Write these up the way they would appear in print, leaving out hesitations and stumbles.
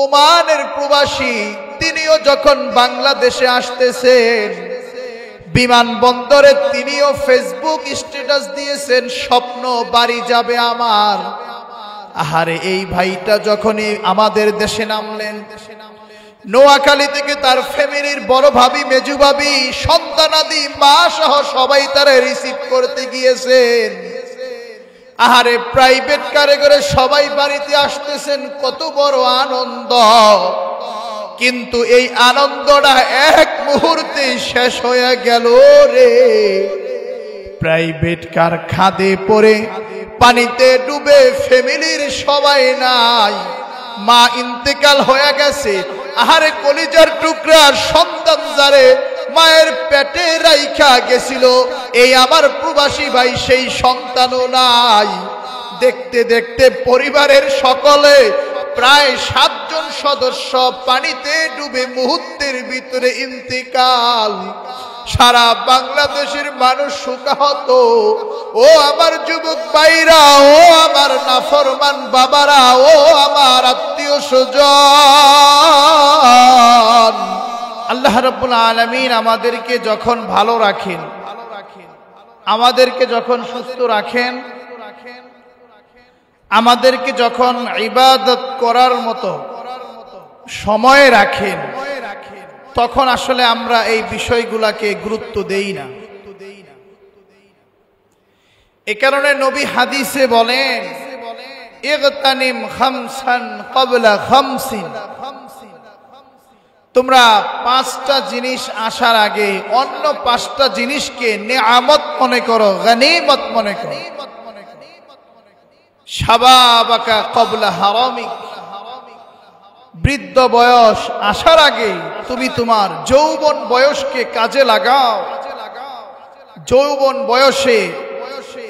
ওমানের প্রবাসী, তিনিও যখন বাংলাদেশে আসতেছেন বিমানবন্দরে তিনিও ফেসবুক স্ট্যাটাস দিয়েছেন, স্বপ্ন বাড়ি যাবে আমার। আহারে এই ভাইটা যখনই আমাদের দেশে নামলেন, নোয়াখালী থেকে তার ফ্যামিলির বড় ভাবি, মেজু ভাবি, সন্তানাদি, মা সহ সবাই তারা রিসিভ করতে গিয়েছেন। আহারে প্রাইভেট কারে করে সবাই বাড়িতে আসতেছেন, কত বড় আনন্দ। কিন্তু এই আনন্দটা এক মুহূর্তে শেষ হয়ে গেল রে। প্রাইভেট কার খাদে পড়ে পানিতে ডুবে ফ্যামিলির সবাই নাই, মা ইন্তেকাল হয়ে গেছে। আহারে কলিজার টুকরা সন্তান যারে মায়ের পেটে রাইখা গেছিল, এই আমার প্রবাসী ভাই সেই সন্তানও নাই। দেখতে দেখতে পরিবারের সকলে প্রায় 7 জন সদস্য পানিতে ডুবে মুহূর্তের ভিতরে ইন্তেকাল। সারা বাংলাদেশের মানুষ শোকাহত। ও আমার যুবক ভাইরা, ও আমার নাফরমান বাবারা, ও আমার আত্মীয় স্বজন, আল্লাহ রাব্বুল আলামিন আমাদেরকে যখন ভালো রাখেন, আমাদেরকে যখন সুস্থ রাখেন, আমাদেরকে যখন ইবাদত করার মতো সময় রাখেন, তখন আসলে আমরা এই বিষয়গুলোকে গুরুত্ব দেই না। এ কারণে নবী হাদিসে বলেন, ইগতানিম খামসান ক্বাবলা খামসিন, তোমরা 5টা জিনিস আসার আগে অন্য 5টা জিনিসকে নিয়ামত মনে করো, গনিমত মনে করো। শাবাবাকা ক্বাবলা হারামিক, বৃদ্ধ বয়স আসার আগে তুমি তোমার যৌবন বয়সকে কাজে লাগাও। যৌবন বয়সে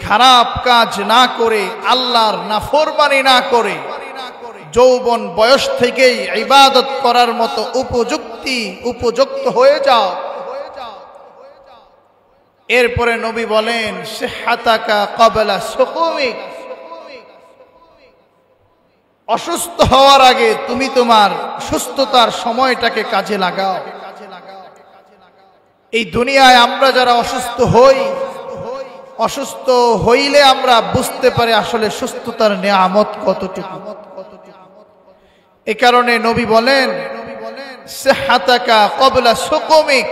খারাপ কাজ না করে, আল্লাহর নাফরমানি না করে, যৌবন বয়স থেকেই ইবাদত করার মতো উপযুক্ত হয়ে যাও। এরপরে নবী বলেন, সিহহাতাকা ক্বাবলা সুকুমিক, অসুস্থ হওয়ার আগে তুমি তোমার সুস্থতার সময়টাকে কাজে লাগাও। এই দুনিয়ায় আমরা যারা অসুস্থ হই, অসুস্থ হইলে আমরা বুঝতে পারি আসলে সুস্থতার নিয়ামত কতটুকু। এ কারণে নবী বলেন, সিহহাতাকা ক্বাবলা সুকুমিক,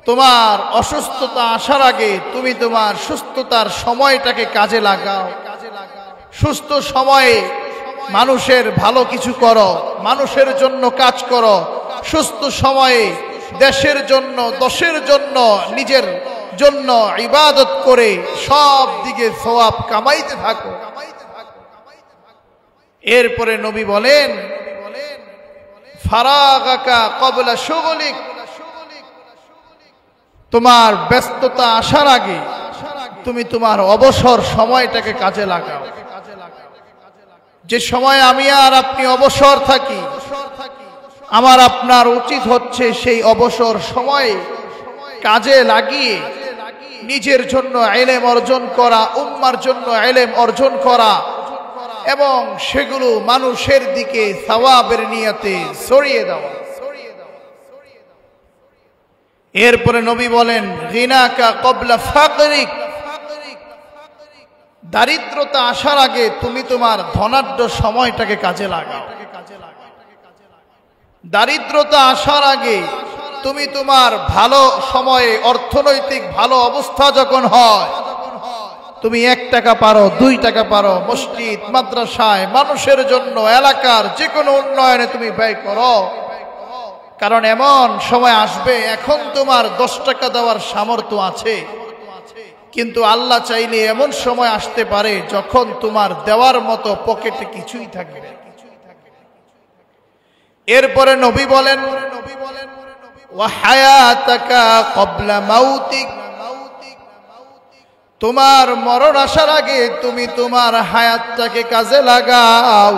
তোমার অসুস্থতা আসার আগে তুমি তোমার সুস্থতার সময়টাকে কাজে লাগাও। সুস্থ সময়ে মানুষের ভালো কিছু করো, মানুষের জন্য কাজ করো। সুস্থ সময়ে দেশের জন্য, দশের জন্য, নিজের জন্য ইবাদত করে সব দিকে সওয়াব কামাইতে থাকো। এরপরে নবী বলেন, ফারাগাকা ক্বাবলা শুগলিক, তোমার ব্যস্ততা আসার আগে তুমি তোমার অবসর সময়টাকে কাজে লাগাও। যে সময় আমি আর আপনি অবসর থাকি, আমার আপনার উচিত হচ্ছে সেই অবসর সময়ে কাজে লাগিয়ে নিজের জন্য ইলম অর্জন করা, উম্মার জন্য ইলম অর্জন করা এবং সেগুলো মানুষের দিকে সওয়াবের নিয়তে ছড়িয়ে দেওয়া। এরপরে নবী বলেন, গিনাকা ক্বাবলা ফাকরিক, দারিদ্রতা আসার আগে তুমি তোমার ধনাঢ্য সময়টাকে কাজে লাগাও। দারিদ্রতা আসার আগে তুমি তোমার ভালো সময়ে, অর্থনৈতিক ভালো অবস্থা যখন হয়, তুমি 1 টাকা পারো, 2 টাকা পারো, মসজিদ মাদ্রাসায় মানুষের জন্য, এলাকার যে কোনো উন্নয়নে তুমি ব্যয় করো। কারণ এমন সময় আসবে, এখন তোমার 10 টাকা দেওয়ার সামর্থ্য আছে, কিন্তু আল্লাহ চাইলে এমন সময় আসতে পারে যখন তোমার দেওয়ার মতো পকেটে কিছুই থাকবে না। এরপরে নবী বলেন, ওয়া হায়াতাকা ক্বাবলা মাউতিক, তোমার মরণ আসার আগে তুমি তোমার হায়াতটাকে কাজে লাগাও।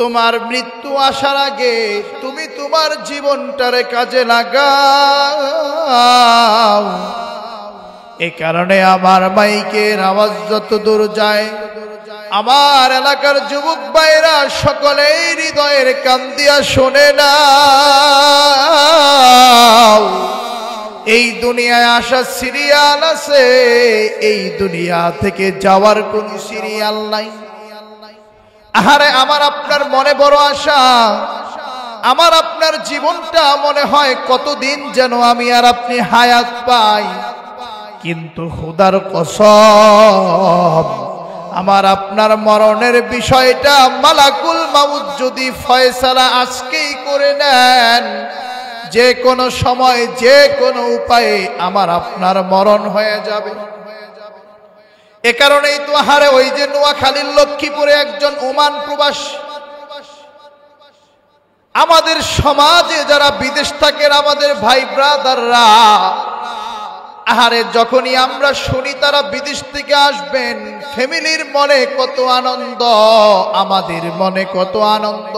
তোমার মৃত্যু আসার আগে তুমি তোমার জীবনটারে কাজে লাগাও। এই কারণে আমার মাইকের আওয়াজ যত দূর যায়, আমার এলাকার যুবক ভাইরা সকলেই হৃদয়ের কান দিয়া শোনে না, এই দুনিয়ায় আসা সিরিয়াল আছে, এই দুনিয়া থেকে যাওয়ার কোন সিরিয়াল নাই। আহারে আমার আপনার মনে বড় আশা, আমার আপনার জীবনটা মনে হয় কতদিন যেন আমি আর আপনি হায়াত পাই, কিন্তু খোদার কসম আমার আপনার মরণের বিষয়টা মালাকুল মাউত যদি ফয়সালা আজকেই করে নেন, যে কোনো সময় যে কোনো উপায়ে আমার আপনার মরণ হয়ে যাবে। এ কারণেই তো হারে ওই যে নোয়াখালীর লক্ষ্মীপুরে একজন ওমান প্রবাসী, আমাদের সমাজে যারা বিদেশ থাকেন আমাদের ভাই ব্রাদাররা, আহারে যখনই আমরা শুনি তারা বিদেশ থেকে আসবেন, ফ্যামিলির মনে কত আনন্দ, আমাদের মনে কত আনন্দ।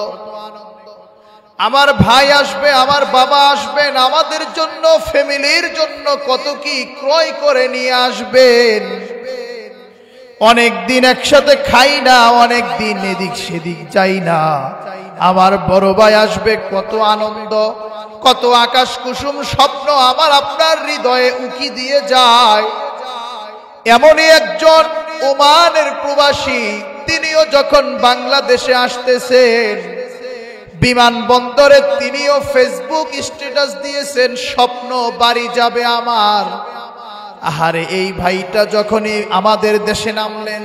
আমার ভাই আসবে, আমার বাবা আসবেন, আমাদের জন্য ফ্যামিলির জন্য কত কি ক্রয় করে নিয়ে আসবেন। অনেক দিন একসাথে খাই না, অনেক দিন এদিক সেদিক যাই না, আমার বড় ভাই আসবে, কত আনন্দ, কত আকাশ কুসুম স্বপ্ন আমার আপনার হৃদয়ে উকি দিয়ে যায়। এমনই একজন ওমানের প্রবাসী, তিনিও যখন বাংলাদেশে আসতেছেন, বিমানবন্দরে তিনিও ফেসবুক স্ট্যাটাস দিয়েছেন, স্বপ্ন বাড়ি যাবে আমার। আহারে এই ভাইটা যখনই আমাদের দেশে নামলেন,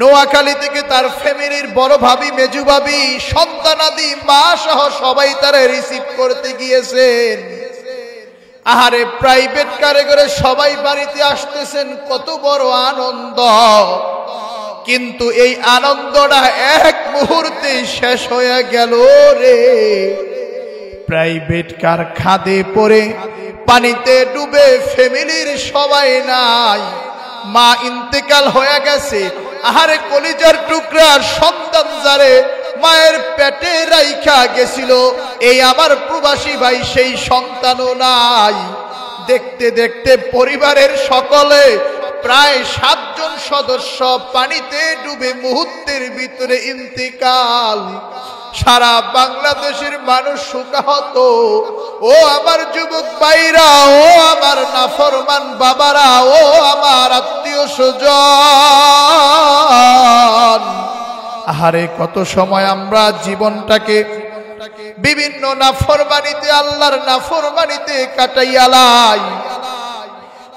নোয়াখালী থেকে তার ফ্যামিলির বড় ভাবি, মেজু ভাবি, সন্তানাদি, মা সহ সবাই তারা রিসিভ করতে গিয়েছেন। আহারে প্রাইভেট কারে করে সবাই বাড়িতে আসতেছেন, কত বড় আনন্দ। কিন্তু এই আনন্দটা এক মুহূর্তে শেষ হয়ে গেল রে। প্রাইভেট কার খাদে পড়ে পানিতে ডুবে ফ্যামিলির সবাই নাই, মা ইন্তেকাল হয়ে গেছে। আহারে কলিজার টুকরার সন্তান যারে মায়ের পেটে রাইখা গেছিল, এই আমার প্রবাসী ভাই সেই সন্তানও নাই। দেখতে দেখতে পরিবারের সকলে প্রায় 7 জন সদস্য পানিতে ডুবে মুহূর্তের ভিতরে ইন্তেকাল। সারা বাংলাদেশের মানুষ শোকাহত। ও আমার যুবক ভাইরা, ও আমার নাফরমান বাবারা, ও আমার আত্মীয় স্বজন, আহারে কত সময় আমরা জীবনটাকে বিভিন্ন নাফরমানিতে, আল্লাহর নাফরমানিতে কাটাইয়ালাই।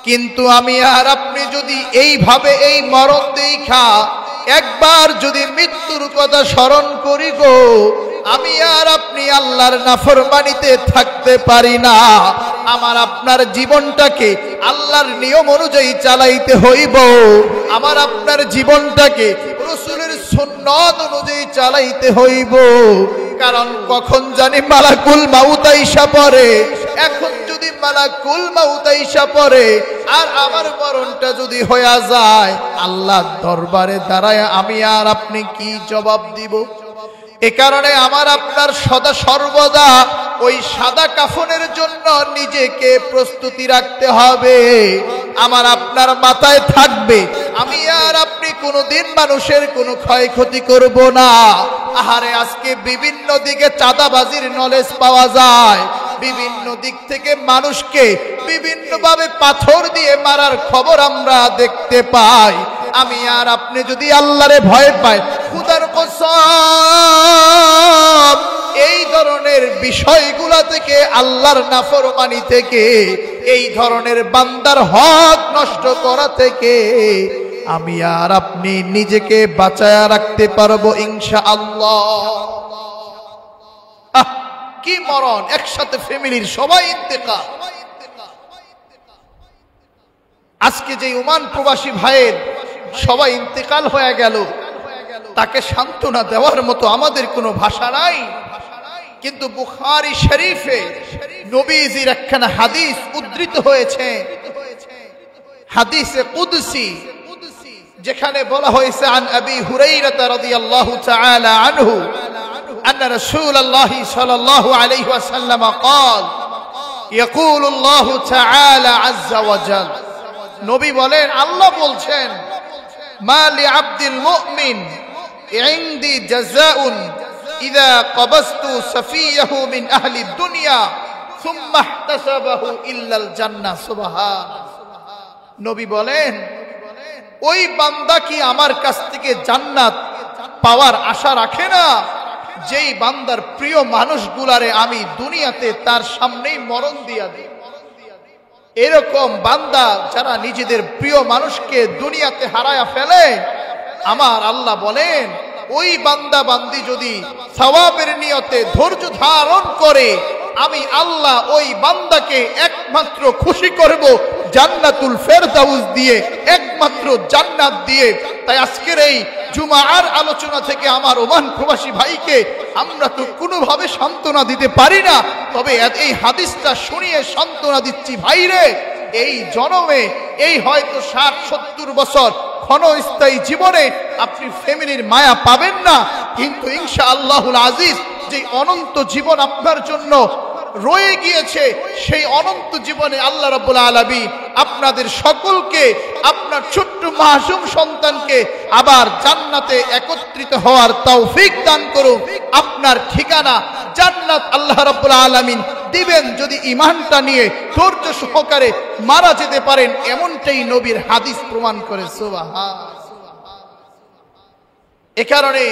কিন্তু আমি আর আপনি যদি এইভাবে এই মরণ দেখা একবার যদি মৃত্যুর কথা স্মরণ করি গো, আমি আর আপনি আল্লাহর নাফরমানিতে থাকতে পারি না। আমার আপনার জীবনটাকে আল্লাহর নিয়ম অনুযায়ী চালাইতে হইব, আমার আপনার জীবনটাকে রাসূলের সুন্নাত অনুযায়ী চালাইতে হইব। কারণ কখন জানি মালাকুল মাউত আইসা পড়ে। এখন যদি মালাকুল মাউত আইসা পড়ে আর আমার মরণটা যদি হয়ে যায়, আল্লাহর দরবারে দাঁড়ায় আমি আর আপনি কি জবাব দিব? এ কারণে আমার আপনার সদা সর্বদা ওই সাদা কাফনের জন্য নিজেকে প্রস্তুতি রাখতে হবে। আমার আপনার মাথায় থাকবে আমি আর আপনি কোনোদিন মানুষের কোনো ক্ষয়ক্ষতি করব না। আহারে আজকে বিভিন্ন দিকে চাঁদাবাজির নলেজ পাওয়া যায়, বিভিন্ন দিক থেকে মানুষকে বিভিন্নভাবে পাথর দিয়ে মারার খবর আমরা দেখতে পাই। আমি আর আপনি যদি আল্লাহরে ভয় পাই, খুদার কসম এই ধরনের বিষয়গুলা থেকে, আল্লাহর নাফরমানি থেকে, এই ধরনের বান্দার হক নষ্ট করা থেকে আমি আর আপনি নিজেকে বাঁচায়া রাখতে পারবো ইনশাআল্লাহ। কি মরণ, একসাথে ফ্যামিলির সবাই ইন্তেকাল। আজকে যে ওমান প্রবাসী ভাইয়ের সবাই ইন্তেকাল হয়ে গেল, তাকে সান্ত্বনা দেওয়ার মতো আমাদের কোনো ভাষা নাই। কিন্তু বুখারী শরীফে নবীজির একখানা হাদিস উদ্ধৃত হয়েছে, হাদিসে কুদসি, যেখানে বলা হয়েছে আন আবি হুরায়রা রাদিয়াল্লাহু তাআলা আনহু أن رسول الله صلى الله عليه وسلم قال يقول الله تعالى عز وجل, নবী বলেন, আল্লাহ বলছেন মা লিআবদিল মুমিন ইনদি জাযাউন ইযা কবাসতু সাফিয়াহু মিন আহলি দুনিয়া সুম্মা ইহতাসাবাহু ইল্লাল জান্নাহ। সুবহানাল্লাহ। নবী বলেন, ওই বান্দা কি আমার কাছ থেকে জান্নাত পাওয়ার আশা রাখে না, যেই বান্দার প্রিয় মানুষগুলারে আমি দুনিয়াতে তার সামনেই মরণ দিয়া দিই। এরকম বান্দা যারা নিজেদের প্রিয় মানুষকে দুনিয়াতে হারায়া ফেলে, আমার আল্লাহ বলেন ওই বান্দা বান্দি যদি সওয়াবের নিয়তে ধৈর্য ধারণ করে, আমি আল্লাহ ওই বান্দাকে একমাত্র খুশি করব জান্নাতুল ফেরদাউস দিয়ে, একমাত্র জান্নাত দিয়ে। তাই আজকের এই জুমার আলোচনা থেকে আমার ওমান প্রবাসী ভাইকে আমরা তো কোনোভাবে সান্ত্বনা দিতে পারি না, তবে এই হাদিসটা শুনিয়ে সান্ত্বনা দিচ্ছি, ভাইরে এই জন্মে এই হয়তো 60-70 বছর ক্ষণস্থায়ী জীবনে আপনি ফ্যামিলির মায়া পাবেন না, কিন্তু ইনশাআল্লাহুল আজিজ যে অনন্ত জীবন আপনার জন্য রয়ে গিয়েছে, সেই অনন্ত জীবনে আল্লাহ রাব্বুল আলামিন আপনাদের সকলকে, আপনার ছোট্ট মাসুম সন্তানকে আবার জান্নাতে একত্রিত হওয়ার তৌফিক দান করুন। আপনার ঠিকানা জান্নাত আল্লাহ রাব্বুল আলামিন দিবেন যদি ঈমানটা নিয়ে ধৈর্য সহকারে মারা যেতে পারেন, এমনটাই নবীর হাদিস প্রমাণ করে। সুবহানাল্লাহ। এ কারণে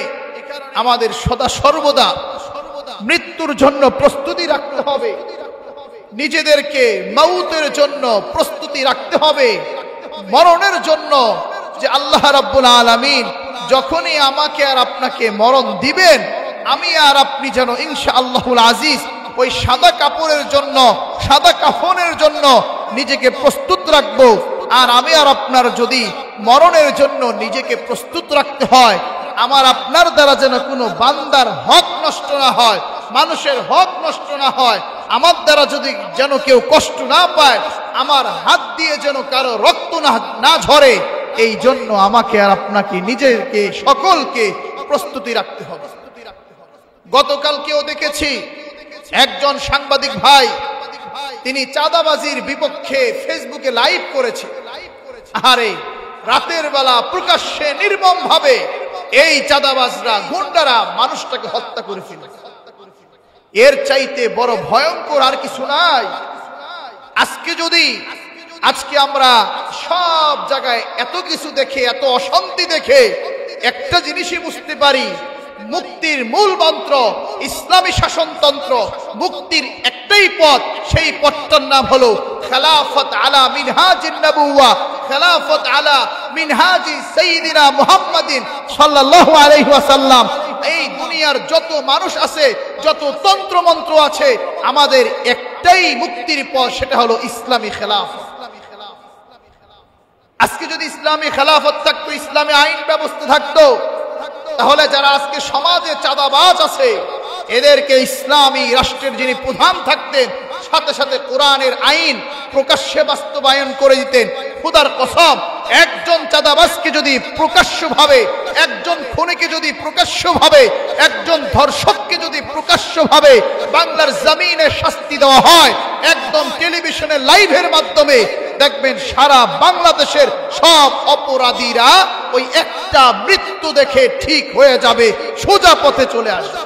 আমাদের সদা সর্বদা মৃত্যুর জন্য প্রস্তুতি রাখতে হবে, নিজেদেরকে মউতের জন্য প্রস্তুতি রাখতে হবে, মরণের জন্য, যে আল্লাহ রাব্বুল আলামিন যখনই আমাকে আর আপনাকে মরণ দিবেন, আমি আর আপনি যেন ইনশাআল্লাহুল আজিজ ওই সাদা কাপড়ের জন্য, সাদা কাফনের জন্য নিজেকে প্রস্তুত রাখবো। আর আমি আর আপনার যদি মরণের জন্য নিজেকে প্রস্তুত রাখতে হয়, আমার আপনার দ্বারা যেন কোনো বান্দার হক নষ্ট না হয়, মানুষের হক নষ্ট না হয়, আমার দ্বারা যদি যেন কেউ কষ্ট না পায়, আমার হাত দিয়ে যেন কারো রক্ত না ঝরে, এই জন্য আমাকে আর আপনাকে নিজেকে সকলকে প্রস্তুতি রাখতে হবে। গতকালকেও দেখেছি একজন সাংবাদিক ভাই, তিনি চাঁদাবাজির বিপক্ষে ফেসবুকে লাইভ করেছে। আরে রাতের বেলা প্রকাশ্যে নির্মম ভাবে এই চাঁদাবাজরা, গুন্ডারা মানুষটাকে হত্যা করে ফেলে। এর চাইতে বড় ভয়ঙ্কর আর কিছু নাই। আজকে আমরা সব জায়গায় এত কিছু দেখে, এত অশান্তি দেখে একটা জিনিসই বুঝতে পারি, মুক্তির মূল মন্ত্র ইসলামী শাসনতন্ত্র, মুক্তির একটাই পথ, সেই পথটার নাম হলো খেলাফত আলা মিনহাজিন নবুওয়া, খেলাফত আলা মিনহাজি সাইয়্যিদিনা মুহাম্মাদিন সাল্লাল্লাহু আলাইহি ওয়াসাল্লাম। এই দুনিয়ার যত মানুষ আছে, যত তন্ত্র মন্ত্র আছে, আমাদের একটাই মুক্তির পথ, সেটা হলো ইসলামী খেলাফত। আজকে যদি ইসলামী খেলাফত থাকতো, ইসলামী আইন ব্যবস্থা থাকতো, তাহলে যারা আজকে সমাজে চাঁদাবাজ আছে, এদেরকে ইসলামী রাষ্ট্রের যিনি প্রধান থাকতেন, সাথে সাথে কোরআনের আইন প্রকাশ্যে বাস্তবায়ন করে দিতেন। খোদার কসম, একজন চাঁদাবাজকে যদি প্রকাশ্যভাবে, একজন খুনিকে যদি প্রকাশ্যভাবে, একজন ধর্ষককে যদি প্রকাশ্যভাবে বাংলার জমিনে শাস্তি দেওয়া হয়, একদম টেলিভিশনে লাইভের মাধ্যমে, দেখবেন সারা বাংলাদেশের সব অপরাধীরা ওই একটা মৃত্যু দেখে ঠিক হয়ে যাবে, সোজা পথে চলে আসবে।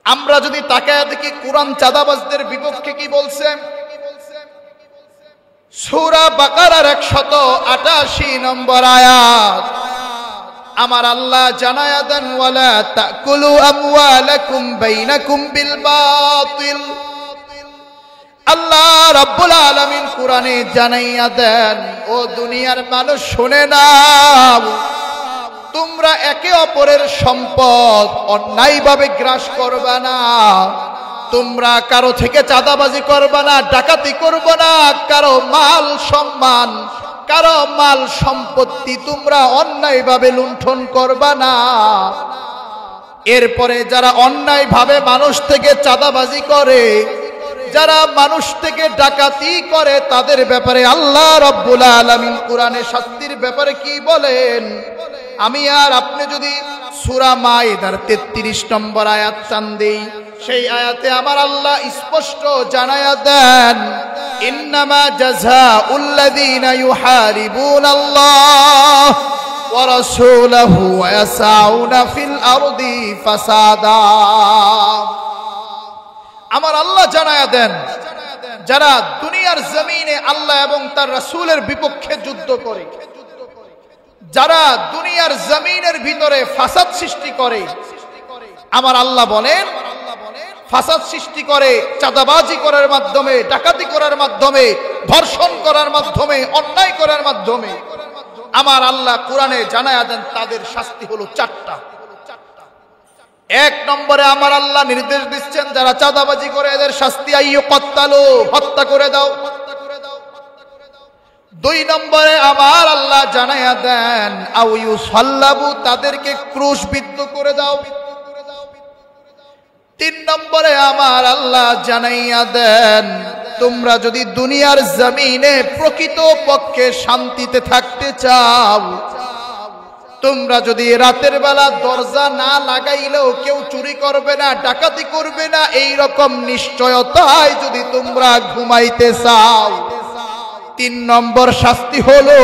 আমরা যদি তাকায় দেখি কোরআন চাঁদাবাজদের বিপক্ষে কি বলছে, সূরা বাকারার 188 নম্বর আয়াত, আমার আল্লাহ জানায়া দেন, ওয়ালা তাকুলু আমওয়ালাকুম বাইনাকুম বিল বাতিল। আল্লাহ রাব্বুল আলামিন কোরআনে জানাইয়া দেন, ও দুনিয়ার মানুষ শুনে নাও, তোমরা একে অপরের সম্পদ অন্যায়ভাবে গ্রাস করবা না, তোমরা কারো থেকে চাঁদাবাজি করবা না, ডাকাতি করবা না, কারো মাল সম্মান, কারো মাল সম্পত্তি তোমরা অন্যায়ভাবে লুণ্ঠন করবা না। এরপরে যারা অন্যায়ভাবে মানুষ থেকে চাঁদাবাজি করে, যারা মানুষ থেকে ডাকাতি করে, তাদের ব্যাপারে আল্লাহ রাব্বুল আলামিন কোরআনে শাস্তির ব্যাপারে কি বলেন, আমি আর আপনি যদি সূরা মাইদার 33 নম্বর আয়াত টান দেই, সেই আয়াতে আমার আল্লাহ স্পষ্ট জানায়া দেন, ইন্নামা জাযাউল্লাযীনা ইউহারিবুনাল্লাহ ওয়া রাসূলাহু ওয়া ইয়াসআউনা ফিল আরদি ফাসাদা। আমার আল্লাহ জানায়া দেন, যারা দুনিয়ার জমিনে আল্লাহ এবং তার রাসূলের বিপক্ষে যুদ্ধ করে, যারা দুনিয়ার জমিনের ভিতরে ফাসাদ সৃষ্টি করে, আমার আল্লাহ বলেন ফাসাদ সৃষ্টি করে চাঁদাবাজি করার মাধ্যমে, ডাকাতি করার মাধ্যমে, ধর্ষণ করার মাধ্যমে, অন্যায় করার মাধ্যমে, আমার আল্লাহ কোরআনে জানায়া দেন তাদের শাস্তি হলো চারটা। এক নম্বরে আমার আল্লাহ নির্দেশ দিচ্ছেন, যারা চাঁদাবাজি করে এদের শাস্তি আইয়ুকাত্তালু, হত্যা করে দাও। দুই নম্বরে আমার আল্লাহ জানায়া দেন আও ইউসাল্লাবু, তাদেরকে ক্রুশবিদ্ধ করে দাও। তিন নম্বরে আমার আল্লাহ জানাইয়া দেন, তোমরা যদি দুনিয়ার জমিনে প্রকৃত পক্ষে শান্তিতে থাকতে চাও, তোমরা যদি রাতের বেলা দরজা না লাগাইলেও কেউ চুরি করবে না, ডাকাতি করবে না, এই রকম নিশ্চয়তায় যদি তোমরা ঘুমাইতে চাও, তিন নম্বর শাস্তি হলো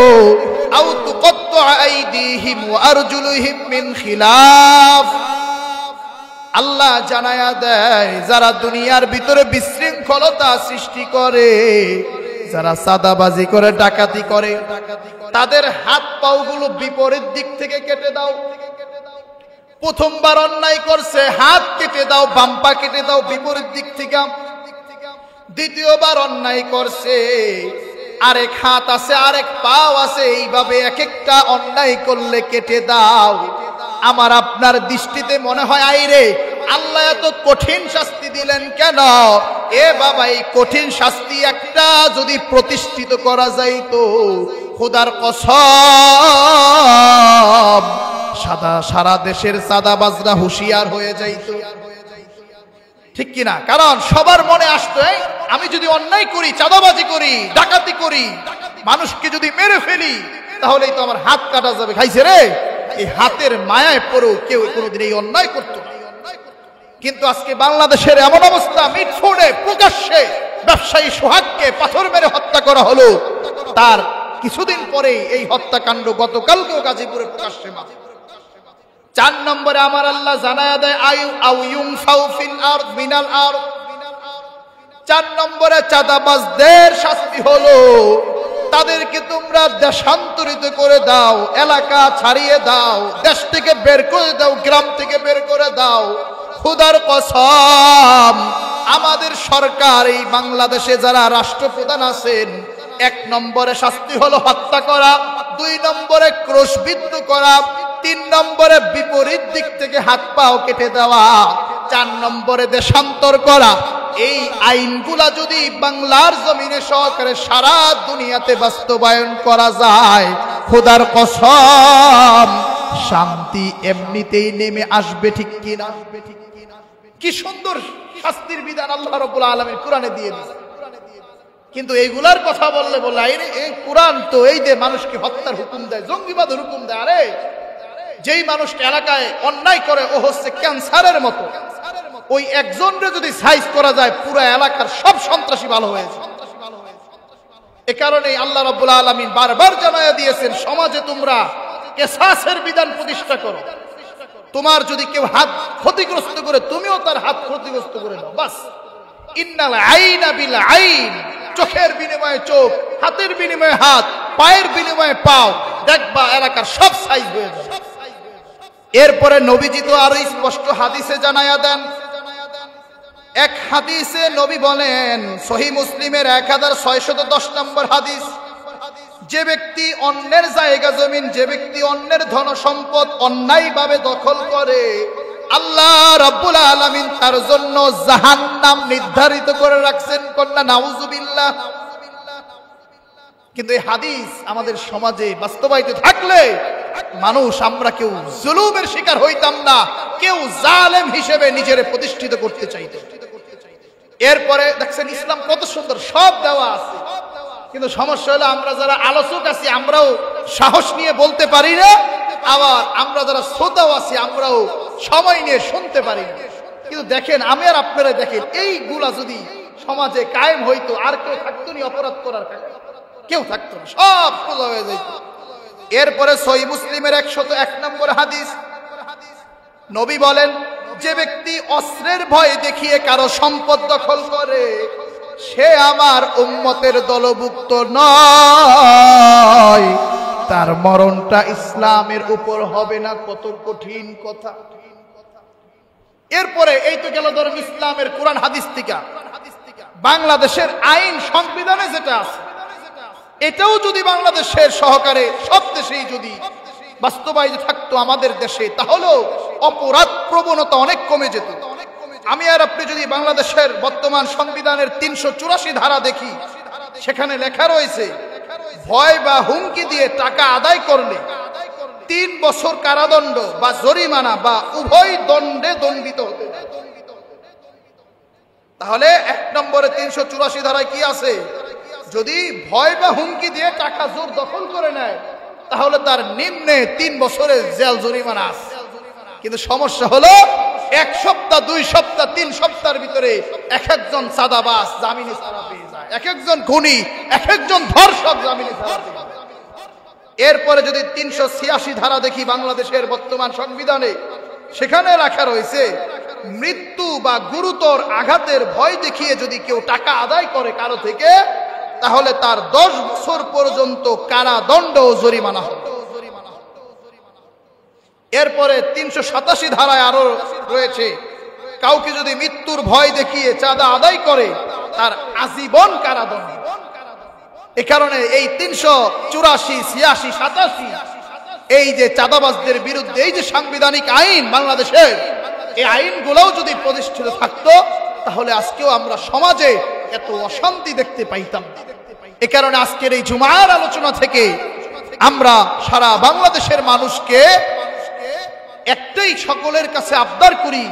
আও তুকাত্তু আইদিহিম ওয়া আরজুলুহুম মিন খিলাফ। আল্লাহ জানায়া দেয়, যারা দুনিয়ার ভিতরে বিশৃঙ্খলতা সৃষ্টি করে, যারা সাদাবাজি করে, ডাকাতি করে, তাদের হাত পাগুলো বিপরীত দিক থেকে কেটে দাও। প্রথমবার অন্যায় করছে, হাত কেটে দাও, বাম পা কেটে দাও বিপরীত দিক থেকে। দ্বিতীয়বার অন্যায় করছে, আরেক হাত আছে, আরেক পাও আছে, এইভাবে এক একটা অন্যায় করলে কেটে দাও। আমার আপনার দৃষ্টিতে মনে হয়, আইরে আল্লাহ এত কঠিন শাস্তি দিলেন কেন? এ বাবা, এই কঠিন শাস্তি একটা যদি প্রতিষ্ঠিত করা যাইতো, খোদার কসম সারা দেশের চাঁদাবাজরা হুঁশিয়ার হয়ে যাইতো, ঠিক কিনা? কারণ সবার মনে আসতো, আমি যদি অন্যায় করি, চাঁদাবাজি করি, ডাকাতি করি, মানুষকে যদি মেরে ফেলি, তাহলেই তো আমার হাত কাটা যাবে। খাইছে রে, এই হাতের মায়ায় পড়েও কেউ কোনোদিন এই অন্যায় করতো না। কিন্তু আজকে বাংলাদেশের এমন অবস্থা, মিটফোর্ডে প্রকাশ্যে ব্যবসায়ী সোহাগকে পাথর মেরে হত্যা করা হলো, তার কিছুদিন পরেই এই হত্যাকাণ্ড গতকালকেও গাজীপুরে প্রকাশ্যে। চার নম্বরে আমার আল্লাহ জানায়া দেয় আও ইউনফাউ ফিল আরদ মিনাল আরদ। চার নম্বরে চাঁদাবাজদের শাস্তি হলো, তাদেরকে তোমরা দেশান্তরিত করে দাও, এলাকা ছাড়িয়ে দাও, দেশ থেকে বের করে দাও, গ্রাম থেকে বের করে দাও। খোদার কসম, আমাদের সরকার এই বাংলাদেশে যারা রাষ্ট্রপ্রধান আছেন, এক নম্বরে শাস্তি হলো হত্যা করা, দুই নম্বরে ক্রুশবিদ্ধ করা, তিন নম্বরে বিপরীত দিক থেকে হাত পাও কেটে দেওয়া, চার নম্বরে দেশান্তর করা। এই আইনগুলা যদি বাংলার জমিনে সহকারে সারা দুনিয়াতে বাস্তবায়ন করা যায়, খোদার কসম শান্তি এমনিতেই নেমে আসবে, ঠিক কিনা? কি সুন্দর শাস্তির বিধান আল্লাহ রাব্বুল আলামিন কোরআনে দিয়ে দিয়েছে। কিন্তু এইগুলার কথা বললে এই কোরআন তো এই যে মানুষকে হত্যার হুকুম দেয়, জঙ্গিবাদের হুকুম দেয়। আরে যেই মানুষটা এলাকায় অন্যায় করে, ও হচ্ছে ক্যান্সারের মতো। ওই একজনরে যদি সাইজ করা যায়, পুরো এলাকার সব সন্ত্রাসী ভালো হয়েছে। এ কারণেই আল্লাহ রাব্বুল আলামিন বারবার জানায়া দিয়েছেন, সমাজে তোমরা কিসাসের বিধান প্রতিষ্ঠা করো। তোমার যদি কেউ হাত ক্ষতিগ্রস্ত করে, তুমিও তার হাত ক্ষতিগ্রস্ত করে দাও, বাস। ইন্নাল আইনা বিল আইন, চোখের বিনিময়ে চোখ, হাতের বিনিময়ে হাত, পায়ের বিনিময়ে পাও, দেখবা এলাকার সব সাইজ হয়ে যাবে। এরপরে নবীজি তো আরো স্পষ্ট হাদিসে জানায়া দেন। এক হাদিসে নবী বলেন, সহিহ মুসলিমের 1610 নম্বর হাদিস, যে ব্যক্তি অন্যের জায়গা জমিন, যে ব্যক্তি অন্যের ধন সম্পদ অন্যায়ভাবে দখল করে, আল্লাহ রাব্বুল আলামিন তার জন্য জাহান্নাম নির্ধারিত করে রাখছেন। কন্যা নাউজুবিল্লাহ। কিন্তু এই হাদিস আমাদের সমাজে বাস্তবায়িত থাকলে মানুষ, আমরা কেউ জুলুমের শিকার হইতাম না, কেউ জালেম হিসেবে নিজের প্রতিষ্ঠিত করতে চাইত। এরপরে দেখছেন ইসলাম কত সুন্দর, সব দেওয়া আছে। কিন্তু সমস্যা হলো, আমরা যারা আলোচক আছি, আমরাও সাহস নিয়ে বলতে পারি না, আবার আমরা যারা শ্রোতাও আছি, আমরাও সময় নিয়ে শুনতে পারি না। কিন্তু দেখেন আমি আর আপনারা দেখেন এইগুলা যদি সমাজে কায়েম হইতো আর কেউ থাকতো নি অপরাধ করার, কেউ থাকতো না, সব সোজা হয়ে যেত। এরপরে সহিহ মুসলিমের 101 নম্বর হাদিস, নবী বলেন, যে ব্যক্তি অস্ত্রের ভয় দেখিয়ে কারো সম্পদ দখল করে সে আমার উম্মতের দলভুক্ত নয়, তার মরণটা ইসলামের উপর হবে না। কত কঠিন কথা। এরপরে এই তো গেল ধরেন ইসলামের কোরআন হাদিস থেকে, বাংলাদেশের আইন সংবিধানে যেটা আছে এটাও যদি বাংলাদেশের সহকারে সব দেশেই যদি বাস্তবায়িত থাকতো আমাদের দেশে, তাহলেও অপরাধ প্রবণতা অনেক কমে যেত। আমি আর আপনি যদি বাংলাদেশের বর্তমান সংবিধানের 384 ধারা দেখি, সেখানে লেখা রয়েছে ভয় বা হুমকি দিয়ে টাকা আদায় করলে 3 বছর কারাদণ্ড বা জরিমানা বা উভয় দণ্ডে দণ্ডিত হতে। তাহলে 1 নম্বরে 384 ধারায় কি আছে? যদি ভয় বা হুমকি দিয়ে টাকা জোর দখল করে নেয় তাহলে তার নিম্নে 3 বছরের জেল জরিমানা আছে। কিন্তু সমস্যা হলো 1 সপ্তাহ 2 সপ্তাহ 3 সপ্তাহের ভিতরে এক একজন চাঁদাবাজ জামিনে ছাড়া পেয়ে যায়, এক একজন খুনি, এক একজন ধর্ষক জামিনে ছাড়া পেয়ে যায়। এরপরে যদি 386 ধারা দেখি বাংলাদেশের বর্তমান সংবিধানে, সেখানে লেখা রয়েছে মৃত্যু বা গুরুতর আঘাতের ভয় দেখিয়ে যদি কেউ টাকা আদায় করে কারো থেকে, তাহলে তার 10 বছর পর্যন্ত কারাদণ্ড ও জরিমানা হবে। এরপরে 387 ধারায় আরো রয়েছে, কাউকে যদি মৃত্যুর ভয় দেখিয়ে চাঁদা আদায় করে তার আজীবন কারাদণ্ড। এ কারণে এই 384, 86, 87 এই যে চাঁদাবাজদের বিরুদ্ধে এই যে সাংবিধানিক আইন বাংলাদেশের, এই আইনগুলোও যদি প্রতিষ্ঠিত থাকতো তাহলে আজকেও আমরা সমাজে এত অশান্তি দেখতে পাইতাম। এ কারণে আজকের এই জুমার আলোচনা থেকে আমরা সারা বাংলাদেশের মানুষকে একটাই সকলের কাছে আবদার করি,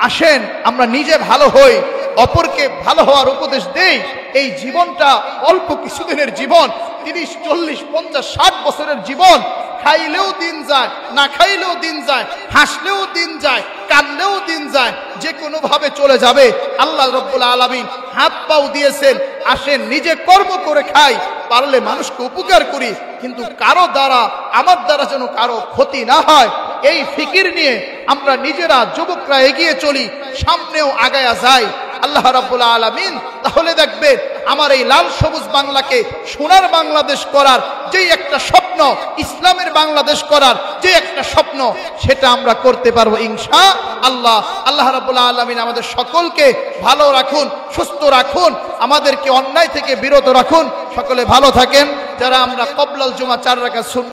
আসেন আমরা নিজে ভালো হই, অপরকে ভালো হওয়ার উপদেশ দেই। এই জীবনটা অল্প কিছুদিনের জীবন, 30, 40, 50, 60 বছরের জীবন। খাইলেও দিন যায়, না খাইলেও দিন যায়, হাসলেও দিন যায়, কাঁদলেও দিন যায়, যে কোনো ভাবে চলে যাবে। আল্লাহ রাব্বুল আলামিন হাত পাও দিয়েছেন, আসেন নিজে কর্ম করে খাই, পারলে মানুষকে উপকার করি, কিন্তু কারো দ্বারা আমার দ্বারা যেন কারো ক্ষতি না হয়, এই ফিকির নিয়ে আমরা নিজেরা যুবকরা এগিয়ে চলি, সামনেও আগায়া যাই। আল্লাহ রাব্বুল আলামিন তাহলে দেখবেন আমার এই লাল সবুজ বাংলাকে সোনার বাংলাদেশ করার যে একটা স্বপ্ন, ইসলামের বাংলাদেশ করার যে একটা স্বপ্ন, সেটা আমরা করতে পারবো ইনশাআল্লাহ। আল্লাহ রাব্বুল আলামিন আমাদের সকলকে ভালো রাখুন, সুস্থ রাখুন, আমাদেরকে অন্যায় থেকে বিরত রাখুন। সকলে ভালো থাকেন। যারা আমরা কবলাল জুমা 4 রাকাত